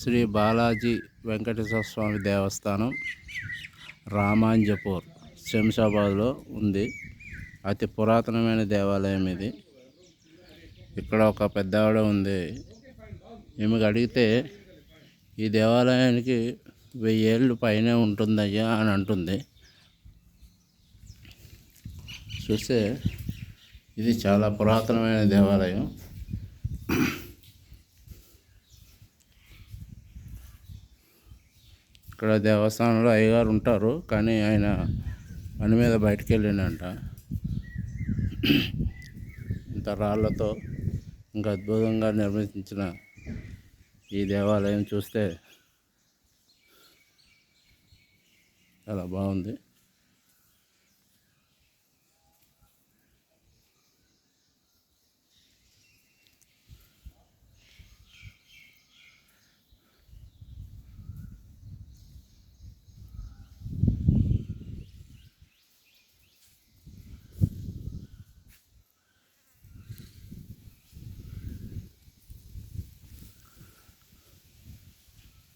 శ్రీ బాలాజీ వెంకటేశ్వర స్వామి దేవస్థానం రామాంజపూర్ శంషాబాద్లో ఉంది. అతి పురాతనమైన దేవాలయం ఇది. ఇక్కడ ఒక పెద్ద ఆవిడ ఉంది. ఈమెకు అడిగితే ఈ దేవాలయానికి 1000 ఏళ్ళు పైనే ఉంటుందయ్యా అని అంటుంది. చూస్తే ఇది చాలా పురాతనమైన దేవాలయం. ఇక్కడ దేవస్థానంలో అయ్యగారు ఉంటారు, కానీ ఆయన పని మీద బయటికి వెళ్ళిండంట. ఇంత రాళ్లతో ఇంకా అద్భుతంగా నిర్మించిన ఈ దేవాలయం చూస్తే చాలా బాగుంది.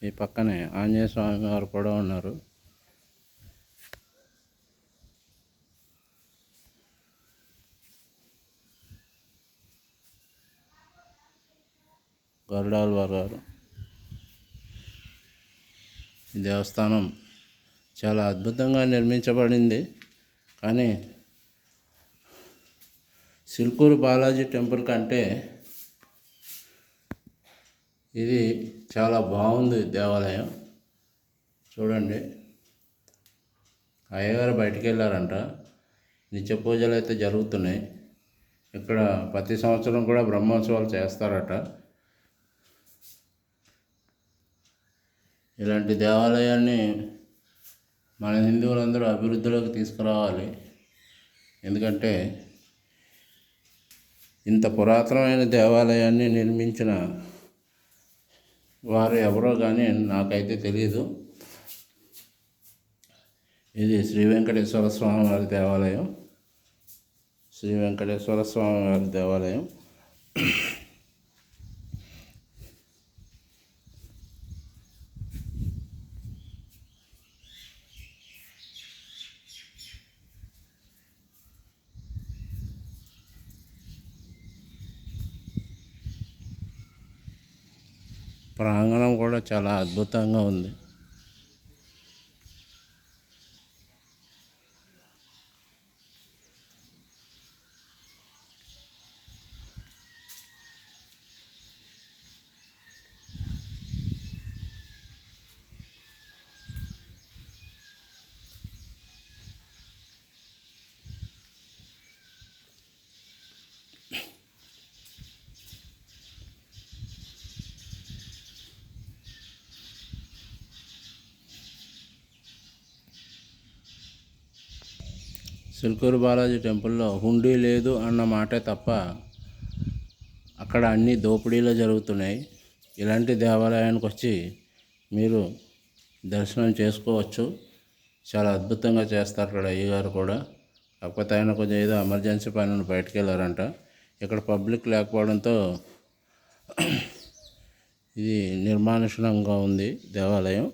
ఈ పక్కనే ఆంజనేయ స్వామి వారు కూడా ఉన్నారు. గరుడాళ్వార్ గారు. ఈ దేవస్థానం చాలా అద్భుతంగా నిర్మించబడింది. కానీ సిల్కూరు బాలాజీ టెంపుల్ కంటే ఇది చాలా బాగుంది దేవాలయం. చూడండి, అయ్యగారు బయటికి వెళ్ళారంట. నిత్య పూజలు అయితే జరుగుతున్నాయి. ఇక్కడ ప్రతి సంవత్సరం కూడా బ్రహ్మోత్సవాలు చేస్తారట. ఇలాంటి దేవాలయాన్ని మన హిందువులందరూ అభివృద్ధిలోకి తీసుకురావాలి. ఎందుకంటే ఇంత పురాతనమైన దేవాలయాన్ని నిర్మించిన వారు ఎవరో కానీ నాకైతే తెలియదు. ఇది శ్రీ వెంకటేశ్వర స్వామి వారి దేవాలయం. శ్రీ వెంకటేశ్వర స్వామి వారి దేవాలయం. ప్రాంగణం కూడా చాలా అద్భుతంగా ఉంది. సిల్కూరు బాలాజీ టెంపుల్లో హుండీ లేదు అన్న మాటే తప్ప అక్కడ అన్ని దోపిడీలు జరుగుతున్నాయి. ఇలాంటి దేవాలయానికి వచ్చి మీరు దర్శనం చేసుకోవచ్చు. చాలా అద్భుతంగా చేస్తారు ఇక్కడ అయ్యగారు కూడా. కాకపోతే ఆయన కొంచెం ఏదో ఎమర్జెన్సీ పని బయటకు వెళ్ళారంట. ఇక్కడ పబ్లిక్ లేకపోవడంతో ఇది నిర్మానుష్యంగా ఉంది దేవాలయం.